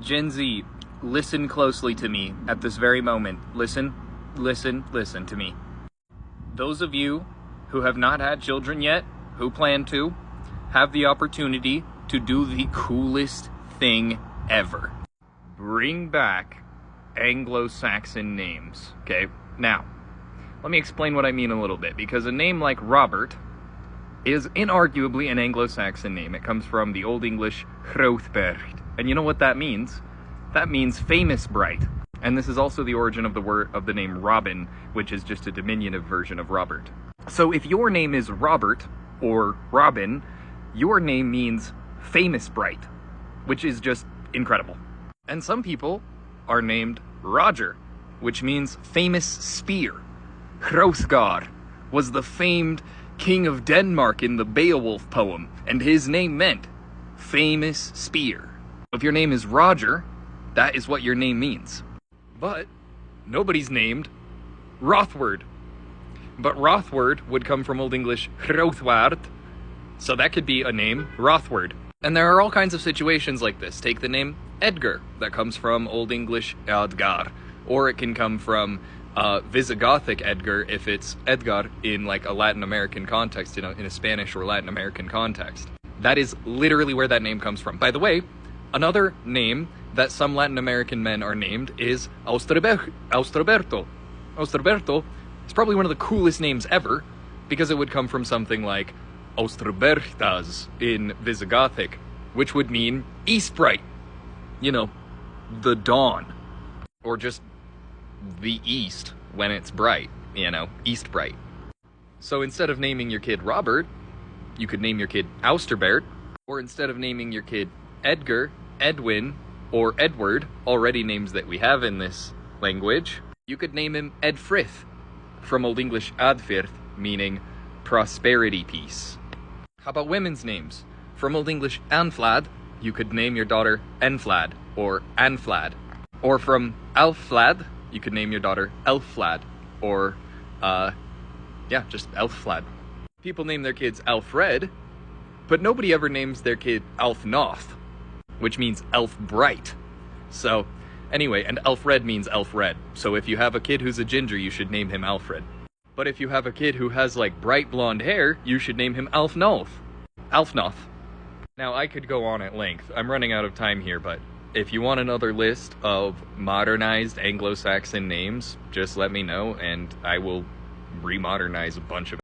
Gen Z, listen closely to me at this very moment. Listen, listen, listen to me. Those of you who have not had children yet, who plan to, have the opportunity to do the coolest thing ever. Bring back Anglo-Saxon names, okay? Now, let me explain what I mean a little bit, because a name like Robert is inarguably an Anglo-Saxon name. It comes from the Old English Hrothberg. And you know what that means? That means famous bright. And this is also the origin of the name Robin, which is just a diminutive version of Robert. So if your name is Robert or Robin, your name means famous bright, which is just incredible. And some people are named Roger, which means famous spear. Hrothgar was the famed king of Denmark in the Beowulf poem, and his name meant famous spear. If your name is Roger, that is what your name means. But nobody's named Rothward. But Rothward would come from Old English Hrothward, so that could be a name, Rothward. And there are all kinds of situations like this. Take the name Edgar, that comes from Old English Edgar, or it can come from Visigothic Edgar if it's Edgar in like a Latin American context, in a Spanish or Latin American context. That is literally where that name comes from. By the way, another name that some Latin American men are named is Austroberto. Austroberto is probably one of the coolest names ever, because it would come from something like Austrobertas in Visigothic, which would mean East Bright. The dawn. Or just the east when it's bright, East Bright. So instead of naming your kid Robert, you could name your kid Austerbert, or instead of naming your kid Edgar, Edwin, or Edward, already names that we have in this language, you could name him Edfrith, from Old English Adfirth, meaning prosperity peace. How about women's names? From Old English Anflad, you could name your daughter Enflad, or Anflad. Or from Alflad, you could name your daughter Elflad, or, just Elfflad. People name their kids Alfred, but nobody ever names their kid Alfnoth, which means elf bright. So, anyway, and Alfred means elf red. So if you have a kid who's a ginger, you should name him Alfred. But if you have a kid who has, like, bright blonde hair, you should name him Alfnoth. Alfnoth. Now, I could go on at length. I'm running out of time here, but if you want another list of modernized Anglo-Saxon names, just let me know, and I will remodernize a bunch of